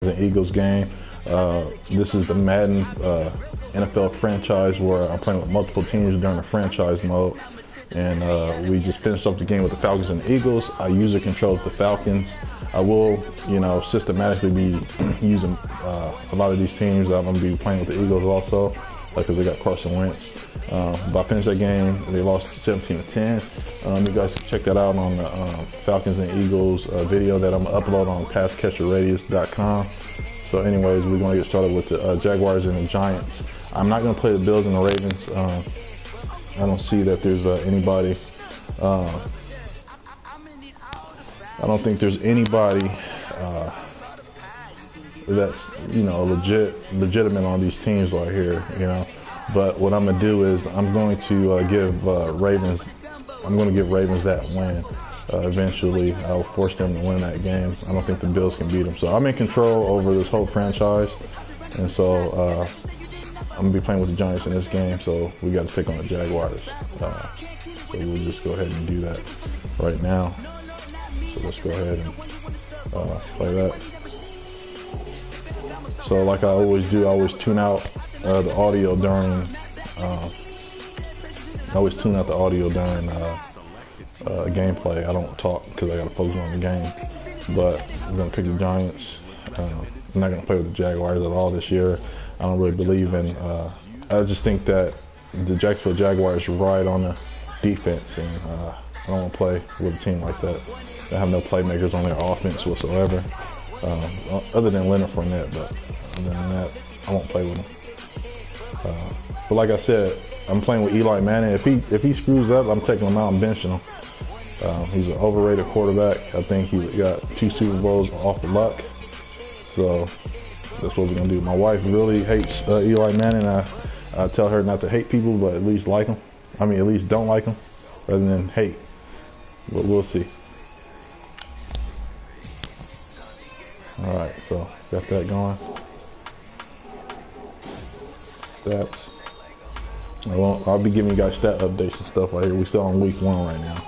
The Eagles game. This is the Madden NFL franchise where I'm playing with multiple teams during the franchise mode. And we just finished up the game with the Falcons and the Eagles. I user controlled the Falcons. I will, systematically be using a lot of these teams. I'm going to be playing with the Eagles also because they got Carson Wentz. But I finished that game. They lost 17-10. You guys can check that out on the Falcons and Eagles video that I'm going to upload on passcatcherradius.com. So anyways, we're going to get started with the Jaguars and the Giants. I'm not going to play the Bills and the Ravens. I don't see that there's anybody. I don't think there's anybody that's legitimate on these teams right here. But what I'm gonna do is I'm going to give Ravens that win. Eventually, I'll force them to win that game. I don't think the Bills can beat them. So I'm in control over this whole franchise, and so I'm gonna be playing with the Giants in this game. So we got to pick on the Jaguars. So we'll just go ahead and do that right now. So let's go ahead and play that. So like I always do, I always tune out the audio during gameplay. I don't talk because I got to focus on the game. But we're gonna pick the Giants. I'm not gonna play with the Jaguars at all this year. I don't really believe in. I just think that the Jacksonville Jaguars ride on the defense, and I don't want to play with a team like that. They have no playmakers on their offense whatsoever, other than Leonard Fournette. But other than that, I won't play with them. But like I said, I'm playing with Eli Manning. If he screws up, I'm taking him out and benching him. He's an overrated quarterback. I think he got 2 Super Bowls off of luck. So that's what we're gonna do. My wife really hates Eli Manning. I tell her not to hate people, but at least like them. I mean, at least don't like them, rather than hate. But we'll see. All right, so got that going. Stats. I'll be giving you guys stat updates and stuff right here. We're still on week 1 right now.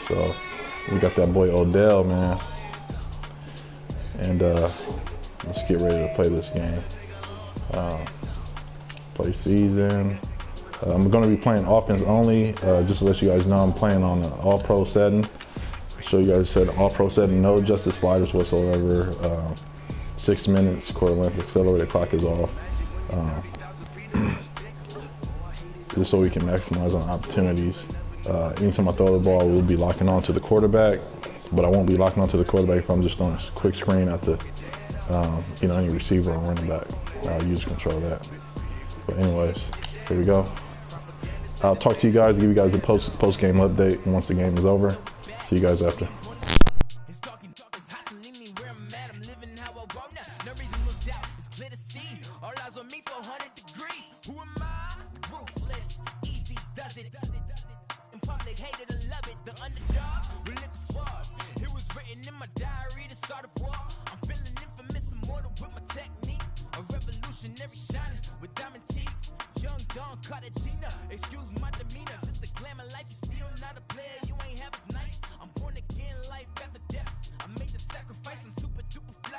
So we got that boy Odell, man. And let's get ready to play this game. Play season. I'm going to be playing offense only. Just to let you guys know, I'm playing on an all-pro setting. Show you guys said all-pro setting, no adjusted sliders whatsoever. 6 minutes, quarter length, accelerated clock is off. Just so we can maximize on opportunities. Anytime I throw the ball, we'll be locking on to the quarterback, but I won't be locking on to the quarterback if I'm just on a quick screen out to any receiver or running back. I'll use control that. But anyways, here we go. I'll talk to you guys, give you guys a post-game update once the game is over. See you guys after. Excuse my demeanor, just the glamour life. You still not a player, you ain't half as nice. I'm born again, life after death. I made the sacrifice, I'm super duper fly.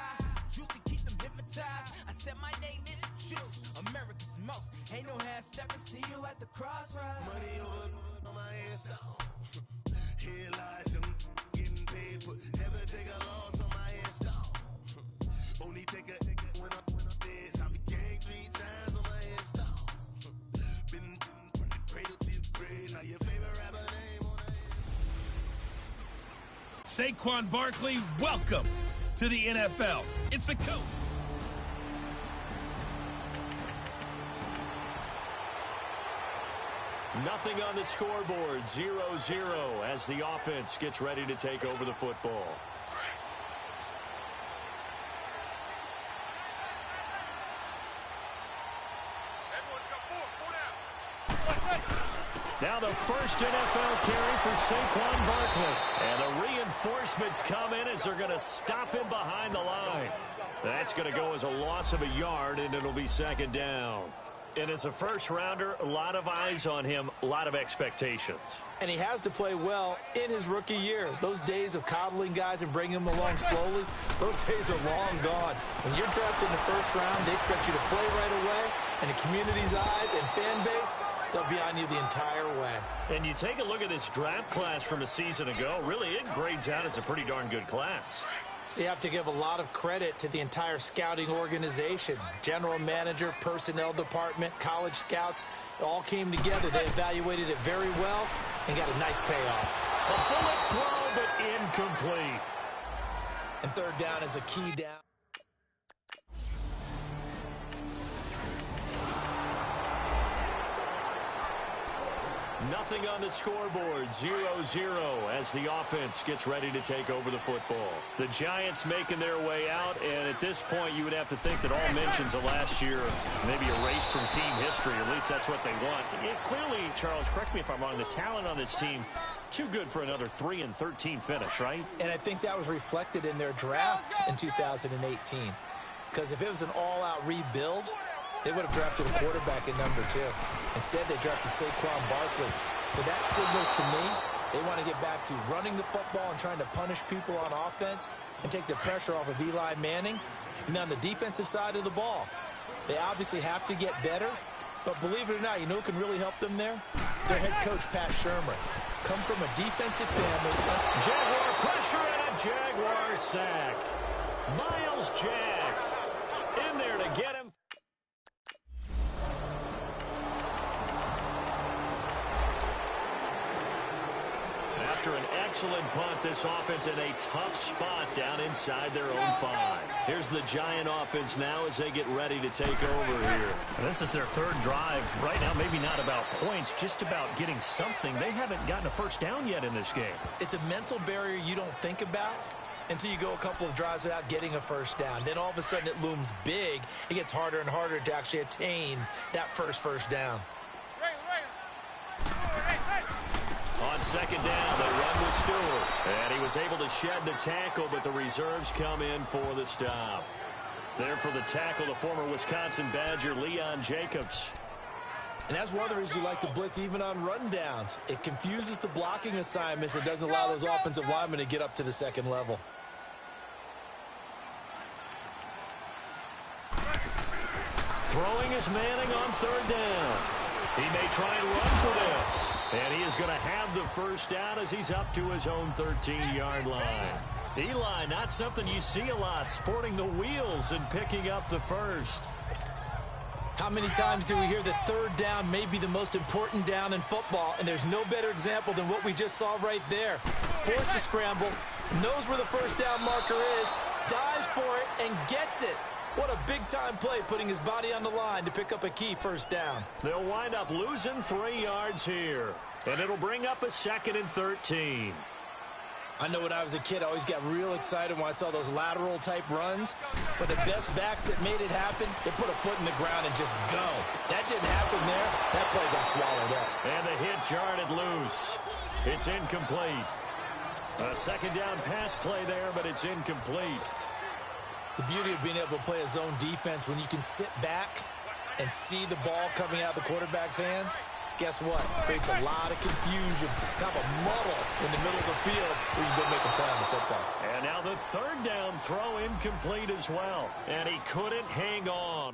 Used to keep them hypnotized. I said my name is Juice, America's most. Ain't no half stepping, see you at the crossroads. Money over on my ass down. Here lies him, getting paid for never take a loss on my ass down. Only take a when I'm dead. I be gang 3 times on my ass down. Been now your favorite rapper name on Saquon Barkley, welcome to the NFL. It's the coach. Nothing on the scoreboard, 0-0 as the offense gets ready to take over the football. Now the first NFL carry for Saquon Barkley. And the reinforcements come in as they're going to stop him behind the line. That's going to go as a loss of a yard, and it'll be 2nd down. And as a first-rounder, a lot of eyes on him, a lot of expectations. And he has to play well in his rookie year. Those days of coddling guys and bringing them along slowly, those days are long gone. When you're drafted in the first round, they expect you to play right away. And the community's eyes and fan base, they'll be on you the entire way. And you take a look at this draft class from a season ago, really it grades out as a pretty darn good class. So you have to give a lot of credit to the entire scouting organization. General manager, personnel department, college scouts, it all came together. They evaluated it very well and got a nice payoff. A bullet throw, but incomplete. And third down is a key down. Nothing on the scoreboard, 0-0 as the offense gets ready to take over the football. The Giants making their way out, and at this point you would have to think that all mentions of last year maybe erased from team history, or at least that's what they want. Clearly, Charles, correct me if I'm wrong, the talent on this team, too good for another 3-13 finish, right? And I think that was reflected in their draft in 2018. Because if it was an all-out rebuild, they would have drafted a quarterback at number 2. Instead, they drafted Saquon Barkley. So that signals to me they want to get back to running the football and trying to punish people on offense and take the pressure off of Eli Manning. And on the defensive side of the ball, they obviously have to get better. But believe it or not, you know who can really help them there? Their head coach, Pat Shermer, comes from a defensive family. Jaguar pressure and a Jaguar sack. Miles Jack in there to get him. After an excellent punt, this offense in a tough spot down inside their own 5. Here's the Giant offense now as they get ready to take over here. And this is their third drive. Right now, maybe not about points, just about getting something. They haven't gotten a first down yet in this game. It's a mental barrier you don't think about until you go a couple of drives without getting a first down. Then all of a sudden it looms big. It gets harder and harder to actually attain that first down. On second down, they run with Stewart. And he was able to shed the tackle, but the reserves come in for the stop. There for the tackle, the former Wisconsin Badger, Leon Jacobs. And that's one of the reasons you like to blitz even on rundowns. It confuses the blocking assignments. It doesn't allow those offensive linemen to get up to the second level. Throwing is Manning on third down. He may try and run for this. And he is going to have the first down as he's up to his own 13-yard line. Eli, not something you see a lot, sporting the wheels and picking up the first. How many times do we hear that third down may be the most important down in football, and there's no better example than what we just saw right there. Forced to scramble, knows where the first down marker is, dives for it, and gets it. What a big-time play, putting his body on the line to pick up a key first down. They'll wind up losing 3 yards here, and it'll bring up a 2nd and 13. I know when I was a kid, I always got real excited when I saw those lateral-type runs. But the best backs that made it happen, they put a foot in the ground and just go. That didn't happen there. That play got swallowed up. And the hit jarred it loose. It's incomplete. A second down pass play there, but it's incomplete. The beauty of being able to play a zone defense when you can sit back and see the ball coming out of the quarterback's hands, guess what? Creates a lot of confusion, kind of a muddle in the middle of the field where you can go make a play on the football. And now the third down throw incomplete as well. And he couldn't hang on.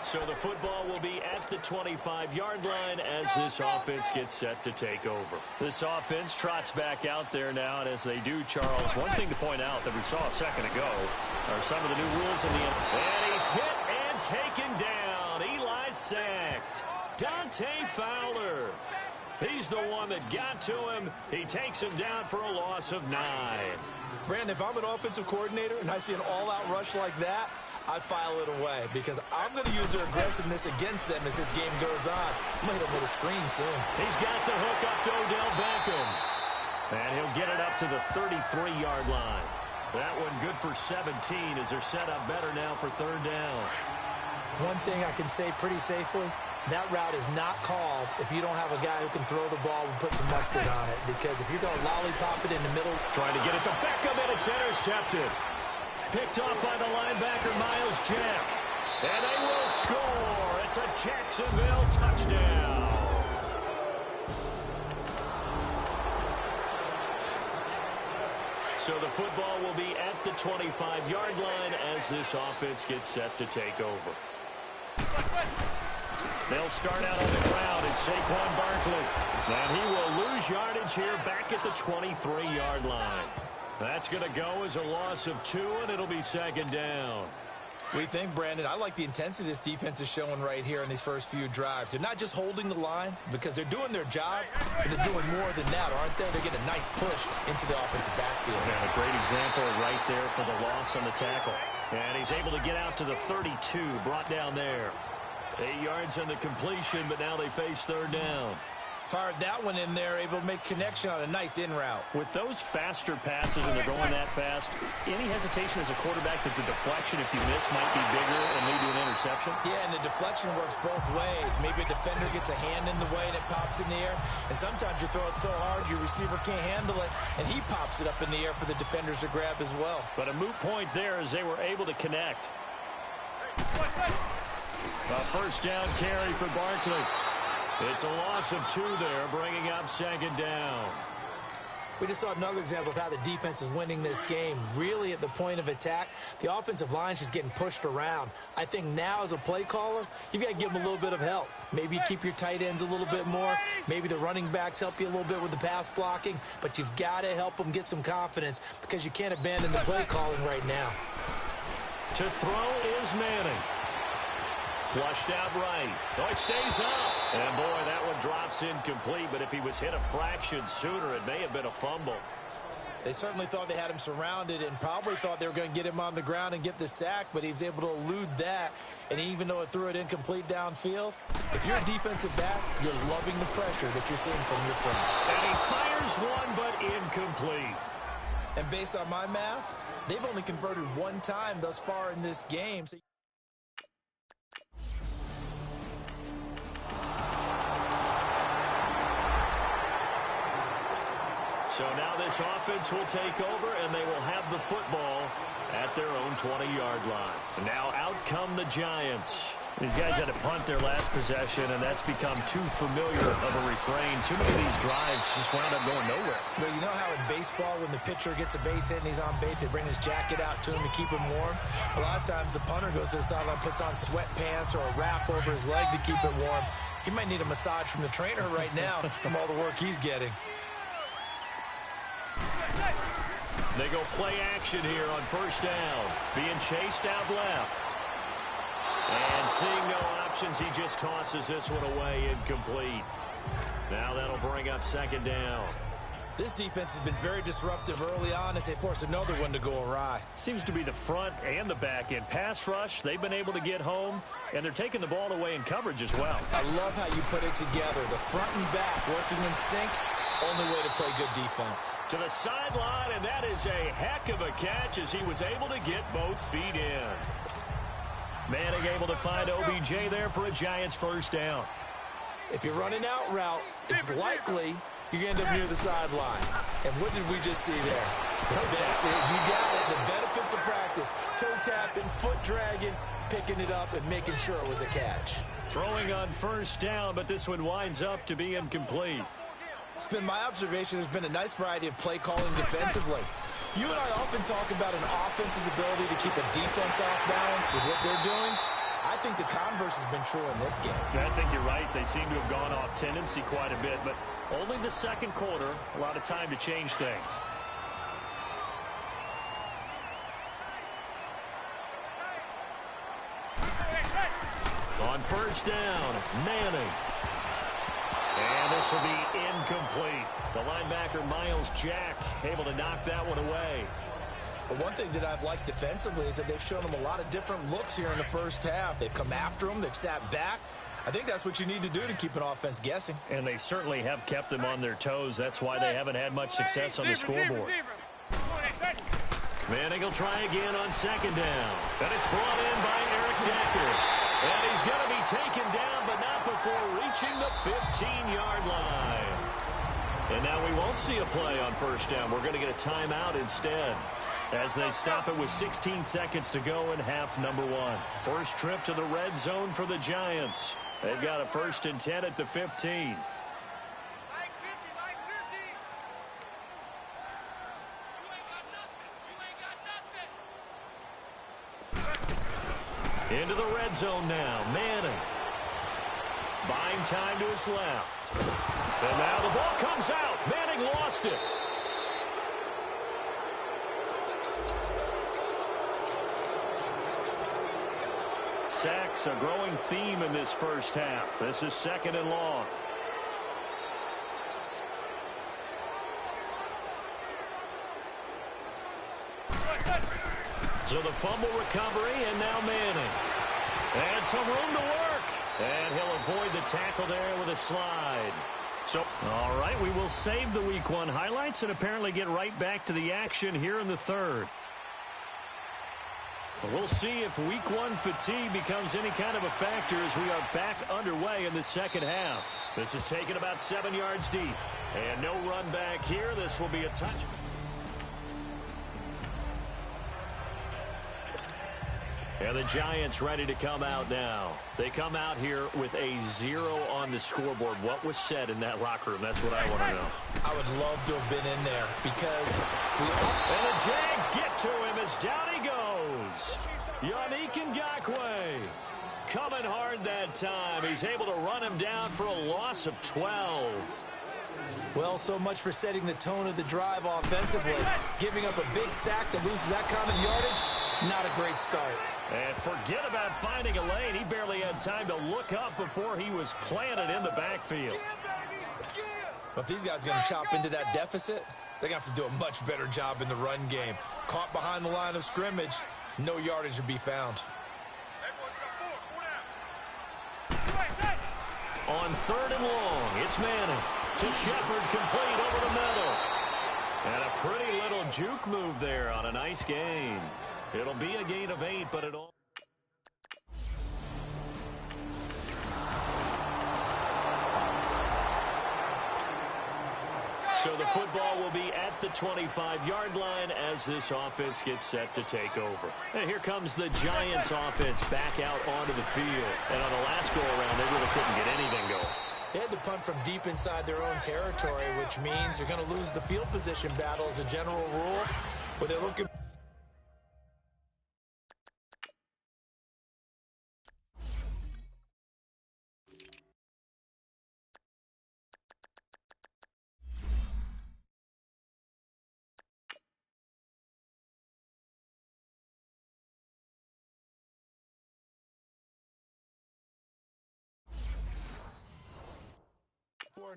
So the football will be at the 25-yard line as this offense gets set to take over. This offense trots back out there now, and as they do, Charles, one thing to point out that we saw a second ago are some of the new rules in the end. And he's hit and taken down. Eli sacked. Dante Fowler. He's the one that got to him. He takes him down for a loss of 9. Brandon, if I'm an offensive coordinator and I see an all-out rush like that, I file it away because I'm going to use their aggressiveness against them as this game goes on. I'm going to hit him with a screen soon. He's got the hook up to Odell Beckham. And he'll get it up to the 33-yard line. That one good for 17 as they're set up better now for third down. One thing I can say pretty safely, that route is not called if you don't have a guy who can throw the ball and put some mustard on it. Because if you're going to lollipop it in the middle. Trying to get it to Beckham, and it's intercepted. Picked off by the linebacker, Miles Jack. And they will score. It's a Jacksonville touchdown. So the football will be at the 25-yard line as this offense gets set to take over. They'll start out on the ground in Saquon Barkley. And he will lose yardage here back at the 23-yard line. That's going to go as a loss of 2, and it'll be second down. We think, Brandon, I like the intensity this defense is showing right here in these first few drives. They're not just holding the line because they're doing their job, but they're doing more than that, aren't they? They're getting a nice push into the offensive backfield. And a great example right there for the loss on the tackle. And he's able to get out to the 32, brought down there. 8 yards on the completion, but now they face third down. Fired that one in there, able to make connection on a nice in route. With those faster passes and they're going that fast, any hesitation as a quarterback that the deflection, if you miss, might be bigger and maybe an interception? Yeah, and the deflection works both ways. Maybe a defender gets a hand in the way and it pops in the air. And sometimes you throw it so hard your receiver can't handle it, and he pops it up in the air for the defenders to grab as well. But a moot point there as they were able to connect. A first down carry for Barkley. It's a loss of 2 there, bringing up second down. We just saw another example of how the defense is winning this game. Really at the point of attack, the offensive line is just getting pushed around. I think now as a play caller, you've got to give them a little bit of help. Maybe you keep your tight ends a little bit more. Maybe the running backs help you a little bit with the pass blocking. But you've got to help them get some confidence because you can't abandon the play calling right now. To throw is Manning. Flushed out right. Oh, it stays up. And, boy, that one drops incomplete. But if he was hit a fraction sooner, it may have been a fumble. They certainly thought they had him surrounded and probably thought they were going to get him on the ground and get the sack, but he was able to elude that. And even though it threw it incomplete downfield, if you're a defensive back, you're loving the pressure that you're seeing from your front. And he fires one, but incomplete. And based on my math, they've only converted 1 time thus far in this game. So now this offense will take over, and they will have the football at their own 20-yard line. Now out come the Giants. These guys had to punt their last possession, and that's become too familiar of a refrain. Too many of these drives just wound up going nowhere. Well, you know how in baseball, when the pitcher gets a base hit and he's on base, they bring his jacket out to him to keep him warm? A lot of times the punter goes to the sideline, puts on sweatpants or a wrap over his leg to keep it warm. He might need a massage from the trainer right now from all the work he's getting. They go play action here on first down. Being chased out left. And seeing no options, he just tosses this one away, incomplete. Now that'll bring up second down. This defense has been very disruptive early on as they force another one to go awry. Seems to be the front and the back end. Pass rush, they've been able to get home, and they're taking the ball away in coverage as well. I love how you put it together. The front and back working in sync. Only way to play good defense. To the sideline, and that is a heck of a catch as he was able to get both feet in. Manning able to find OBJ there for a Giants first down. If you're running out route, it's likely you're going to end up near the sideline. And what did we just see there? You got it. The benefits of practice. Toe tapping, foot dragging, picking it up, and making sure it was a catch. Throwing on first down, but this one winds up to be incomplete. It's been my observation there's been a nice variety of play calling defensively. You and I often talk about an offense's ability to keep a defense off balance with what they're doing. I think the converse has been true in this game. I think you're right. They seem to have gone off tendency quite a bit, but only the second quarter, a lot of time to change things. On first down, Manning. And this will be incomplete. The linebacker, Miles Jack, able to knock that one away. But one thing that I've liked defensively is that they've shown him a lot of different looks here in the first half. They've come after him. They've sat back. I think that's what you need to do to keep an offense guessing. And they certainly have kept them on their toes. That's why they haven't had much success on the scoreboard. Manning will try again on second down. And it's brought in by Eric Decker. And he's going to be taken down, but not before reaching the 15-yard line. And now we won't see a play on first down. We're going to get a timeout instead, as they stop it with 16 seconds to go in half number 1. First trip to the red zone for the Giants. They've got a 1st and 10 at the 15. Into the red zone now. Manning. Buying time to his left. And now the ball comes out. Manning lost it. Sacks, a growing theme in this first half. This is 2nd and long. So the fumble recovery, and now Manning. And some room to work. And he'll avoid the tackle there with a slide. So, all right, we will save the Week 1 highlights and apparently get right back to the action here in the 3rd. We'll see if Week 1 fatigue becomes any kind of a factor as we are back underway in the 2nd half. This is taken about 7 yards deep. And no run back here. This will be a touch. And the Giants ready to come out now. They come out here with a 0 on the scoreboard. What was said in that locker room? That's what I want to know. I would love to have been in there because And the Jags get to him as down he goes. Yannick Ngakoue coming hard that time. He's able to run him down for a loss of 12. Well, so much for setting the tone of the drive offensively. Giving up a big sack that loses that kind of yardage, not a great start. And forget about finding a lane. He barely had time to look up before he was planted in the backfield. But if these guys are going to chop into that deficit, they're going to have to do a much better job in the run game. Caught behind the line of scrimmage, no yardage to be found. On 3rd and long, it's Manning to Shepard, complete over the middle. And a pretty little juke move there on a nice gain. It'll be a gain of 8, but it all... So the football will be at the 25-yard line as this offense gets set to take over. And here comes the Giants offense back out onto the field. And on the last go-around, they really couldn't get anything going. They had to punt from deep inside their own territory, which means you're going to lose the field position battle as a general rule, where they're looking...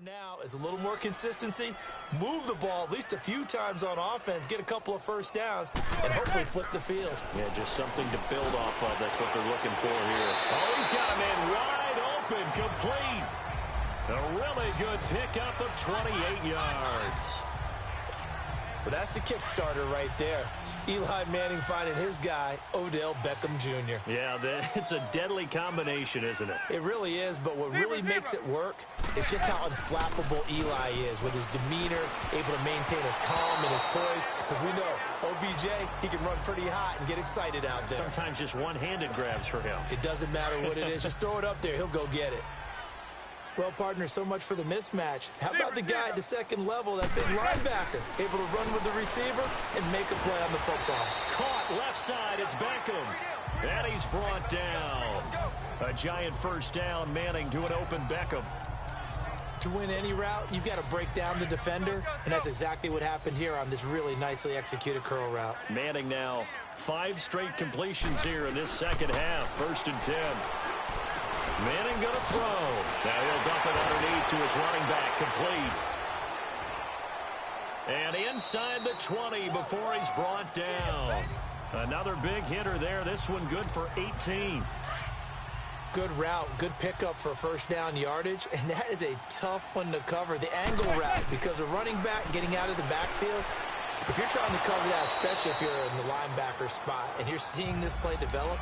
now is a little more consistency, move the ball at least a few times on offense, get a couple of first downs, and hopefully flip the field. Yeah, just something to build off of. That's what they're looking for here. Oh, he's got a man wide open, complete. A really good pickup of 28 yards. But that's the Kickstarter right there. Eli Manning finding his guy, Odell Beckham Jr. Yeah, it's a deadly combination, isn't it? It really is, but what really makes it work is just how unflappable Eli is with his demeanor, able to maintain his calm and his poise. Because we know, OBJ, he can run pretty hot and get excited out there. Sometimes just one-handed grabs for him. It doesn't matter what it is. Just throw it up there. He'll go get it. Well, partner, so much for the mismatch. How about the guy at the second level, that big linebacker, able to run with the receiver and make a play on the football? Caught left side, it's Beckham. And he's brought down. A giant first down, Manning to an open Beckham. To win any route, you've got to break down the defender, and that's exactly what happened here on this really nicely executed curl route. Manning now 5 straight completions here in this second half. 1st and 10. Manning going to throw. Now he'll dump it underneath to his running back, complete. And inside the 20 before he's brought down. Another big hitter there. This one good for 18. Good route, good pickup for first down yardage, and that is a tough one to cover. The angle route, because a running back getting out of the backfield, If you're trying to cover that, especially if you're in the linebacker spot, and you're seeing this play develop,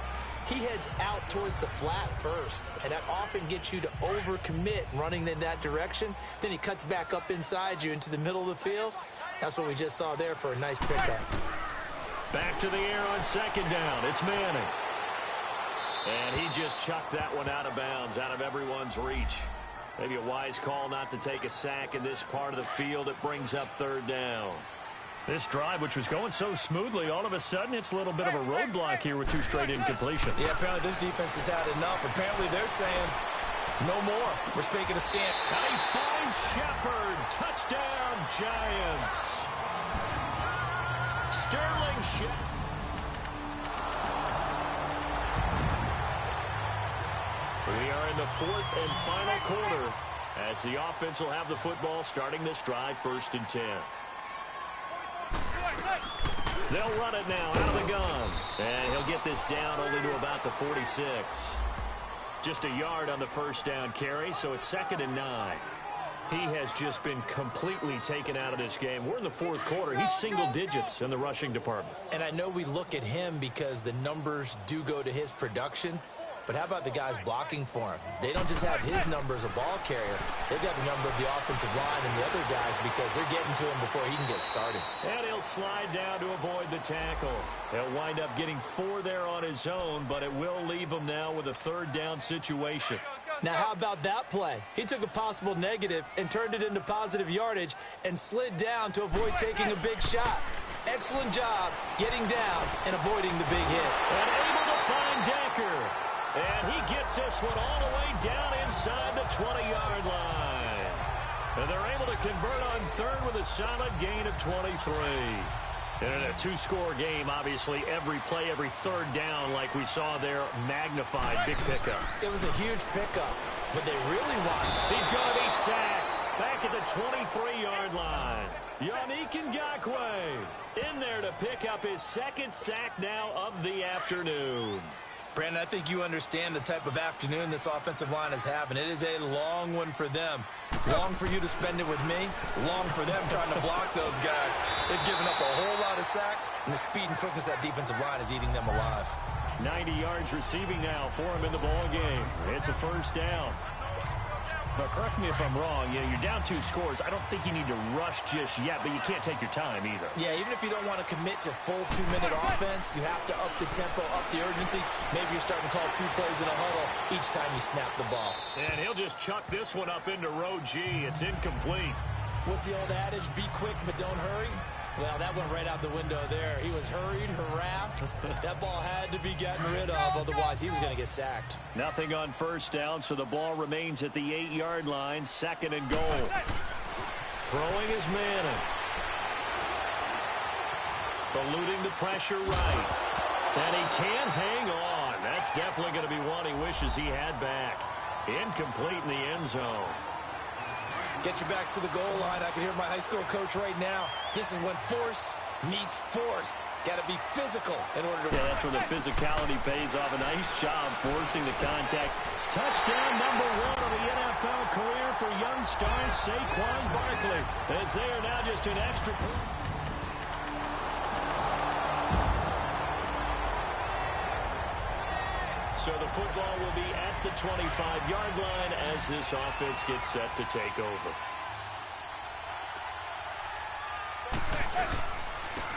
he heads out towards the flat first, and that often gets you to overcommit running in that direction. Then he cuts back up inside you into the middle of the field. That's what we just saw there for a nice pickup. Back to the air on second down. It's Manning. And he just chucked that one out of bounds, out of everyone's reach. Maybe a wise call not to take a sack in this part of the field. It brings up third down. This drive, which was going so smoothly, all of a sudden it's a little bit of a roadblock here with 2 straight incompletions. Yeah, apparently this defense has had enough. Apparently they're saying, no more. We're taking a stand. And he finds Shepard. Touchdown, Giants. Sterling Shepard. We are in the 4th and final quarter as the offense will have the football starting this drive 1st and 10. They'll run it now out of the gun. And he'll get this down only to about the 46. Just a yard on the first down carry, so it's 2nd and 9. He has just been completely taken out of this game. We're in the 4th quarter. He's single digits in the rushing department. And I know we look at him because the numbers do go to his production. But how about the guys blocking for him? They don't just have his number as a ball carrier. They've got the number of the offensive line and the other guys because they're getting to him before he can get started. And he'll slide down to avoid the tackle. He'll wind up getting 4 there on his own, but it will leave him now with a 3rd down situation. Now, how about that play? He took a possible negative and turned it into positive yardage and slid down to avoid taking a big shot. Excellent job getting down and avoiding the big hit. And able to find Decker. And he gets this one all the way down inside the 20-yard line. And they're able to convert on 3rd with a solid gain of 23. And in a 2-score game, obviously, every play, every 3rd down, like we saw there, magnified. Big pickup. It was a huge pickup, but they really want it. He's going to be sacked back at the 23-yard line. Yannick Ngakoue in there to pick up his 2nd sack now of the afternoon. Brandon, I think you understand the type of afternoon this offensive line is having. It is a long one for them. Long for you to spend it with me. Long for them trying to block those guys. They've given up a whole lot of sacks, and the speed and quickness of that defensive line is eating them alive. 90 yards receiving now for him in the ball game. It's a 1st down. But correct me if I'm wrong, you're down 2 scores. I don't think you need to rush just yet, but you can't take your time either. Yeah, even if you don't want to commit to full 2-minute offense, you have to up the tempo, up the urgency. Maybe you're starting to call 2 plays in a huddle each time you snap the ball. And he'll just chuck this one up into row G. It's incomplete. What's the old adage? Be quick, but don't hurry. Well, that went right out the window there. He was hurried, harassed. That ball had to be gotten rid of, otherwise he was going to get sacked. Nothing on 1st down, so the ball remains at the 8-yard line, 2nd and goal. Throwing is Manning. Eluding the pressure right. And he can't hang on. That's definitely going to be one he wishes he had back. Incomplete in the end zone. Get your backs to the goal line. I can hear my high school coach right now. This is when force meets force. Got to be physical in order to... Yeah, that's where the physicality pays off. A nice job forcing the contact. Touchdown number 1 of the NFL career for young star Saquon Barkley. As they are now just an extra... So the football will be at the 25-yard line as this offense gets set to take over.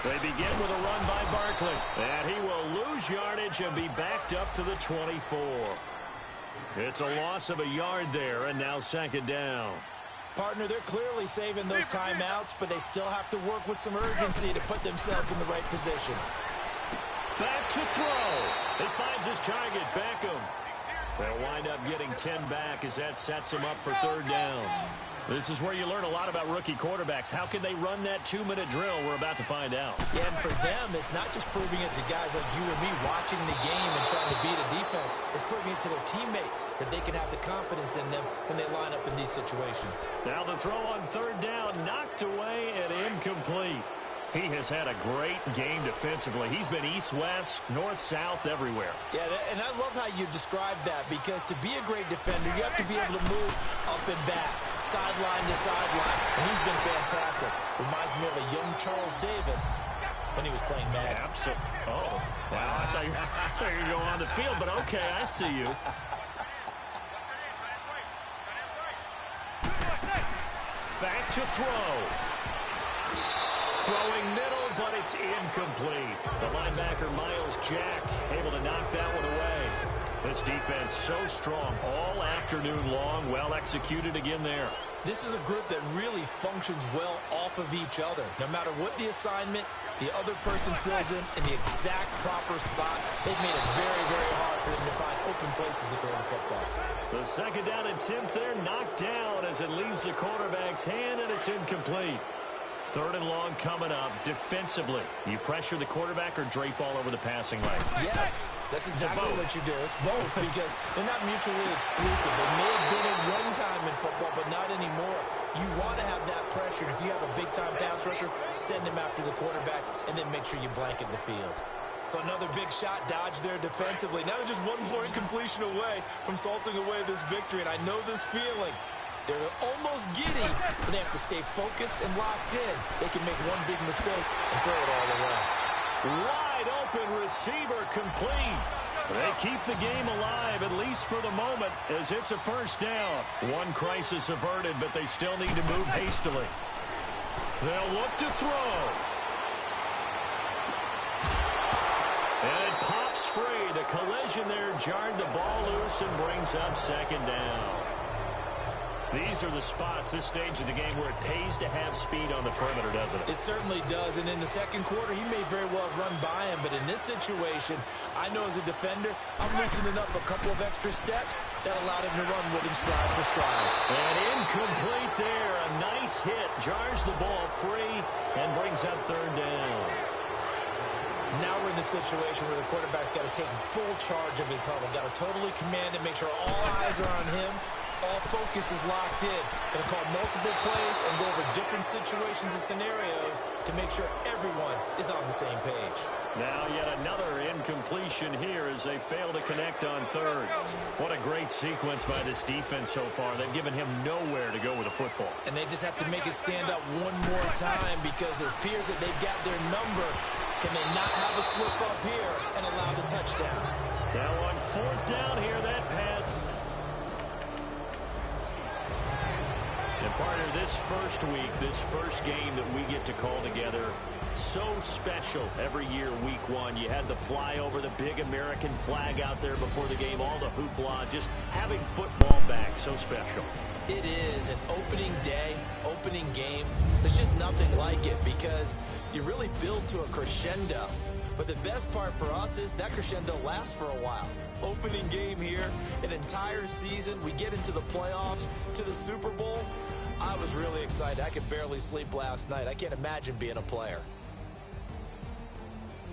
They begin with a run by Barkley. And he will lose yardage and be backed up to the 24. It's a loss of a yard there, and now 2nd down. Partner, they're clearly saving those timeouts, but they still have to work with some urgency to put themselves in the right position. Back to throw. He finds his target, Beckham. They'll wind up getting 10 back as that sets him up for 3rd down. This is where you learn a lot about rookie quarterbacks. How can they run that 2-minute drill? We're about to find out. Yeah, and for them, it's not just proving it to guys like you and me watching the game and trying to beat a defense. It's proving it to their teammates that they can have the confidence in them when they line up in these situations. Now the throw on 3rd down, knocked away and incomplete. He has had a great game defensively. He's been east-west, north-south, everywhere. Yeah, and I love how you described that, because to be a great defender, you have to be able to move up and back, sideline to sideline, and he's been fantastic. Reminds me of a young Charles Davis when he was playing Madden. Absolutely. Oh, wow. I thought you were going to go on the field, but okay, I see you. Back to throw. Throwing middle, but it's incomplete. The linebacker, Miles Jack, able to knock that one away. This defense so strong all afternoon long. Well executed again there. This is a group that really functions well off of each other. No matter what the assignment, the other person fills in the exact proper spot. They've made it very, very hard for them to find open places to throw the football. The second down attempt there knocked down as it leaves the quarterback's hand, and it's incomplete. Third and long coming up. Defensively, you pressure the quarterback or drape all over the passing lane? Yes, that's exactly what you do. It's both, because they're not mutually exclusive. They may have been at one time in football, but not anymore. You want to have that pressure. If you have a big-time pass rusher, send him after the quarterback, and then make sure you blanket the field. So another big shot dodged there defensively. Now they're just one more incompletion away from salting away this victory, and I know this feeling. They're almost giddy, but they have to stay focused and locked in. They can make one big mistake and throw it all away. Wide open receiver complete. They keep the game alive, at least for the moment, as it's a first down. One crisis averted, but they still need to move hastily. They'll look to throw. And it pops free. The collision there jarred the ball loose and brings up second down. These are the spots, this stage of the game, where it pays to have speed on the perimeter, doesn't it? It certainly does, and in the second quarter, he may very well run by him, but in this situation, I know as a defender, I'm loosening up a couple of extra steps that allowed him to run with him stride for stride. And incomplete there. A nice hit. Jars the ball free and brings up third down. Now we're in the situation where the quarterback's got to take full charge of his huddle, got to totally command it, make sure all eyes are on him. All focus is locked in. Going to call multiple plays and go over different situations and scenarios to make sure everyone is on the same page. Now yet another incompletion here as they fail to connect on third. What a great sequence by this defense so far. They've given him nowhere to go with the football. And they just have to make it stand up one more time, because it appears that they've got their number. Can they not have a slip up here and allow the touchdown? Now on fourth down here, that pass. And part of this first week, this first game that we get to call together, so special every year, week one. You had the flyover, the big American flag out there before the game, all the hoopla, just having football back, so special. It is an opening day, opening game. There's just nothing like it, because you really build to a crescendo. But the best part for us is that crescendo lasts for a while. Opening game here, an entire season. We get into the playoffs, to the Super Bowl. I was really excited. I could barely sleep last night. I can't imagine being a player.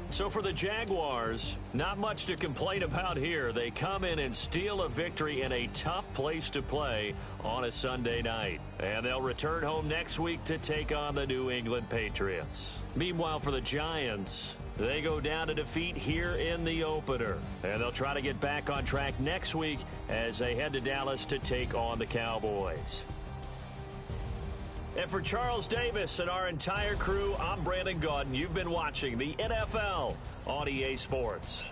So for the Jaguars, not much to complain about here. They come in and steal a victory in a tough place to play on a Sunday night. And they'll return home next week to take on the New England Patriots. Meanwhile, for the Giants, they go down to defeat here in the opener. And they'll try to get back on track next week as they head to Dallas to take on the Cowboys. And for Charles Davis and our entire crew, I'm Brandon Gaudin. You've been watching the NFL on EA Sports.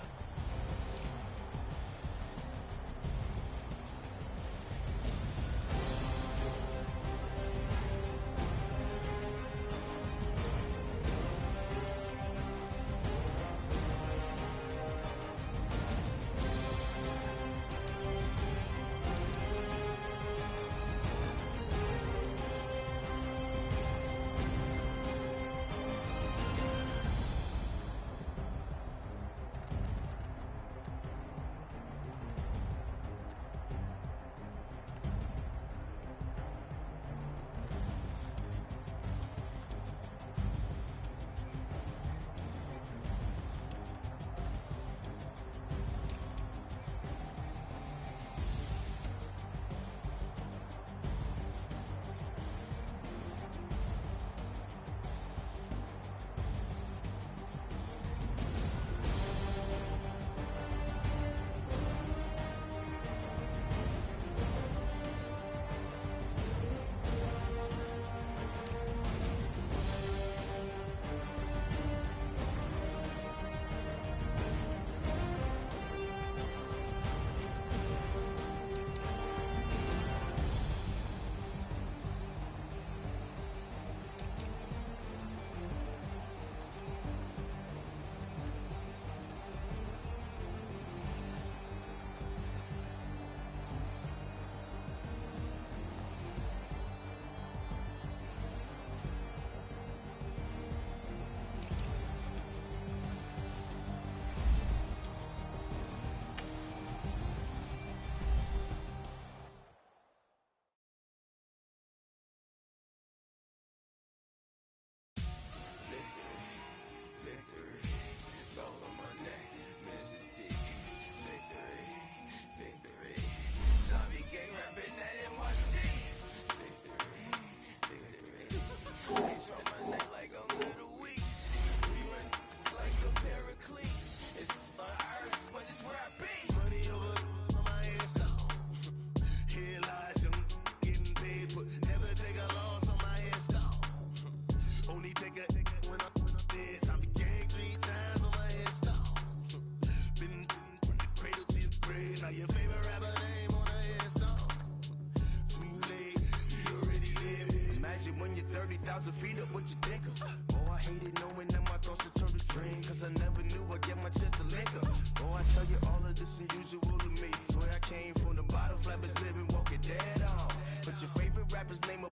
30,000 feet up, what you think of? Oh, I hated knowing that my thoughts would turn to dream, cause I never knew I'd get my chance to link up. Oh, I tell you all of this unusual to me. Swear I came from the bottom, flappers living, walking dead on. But your favorite rapper's name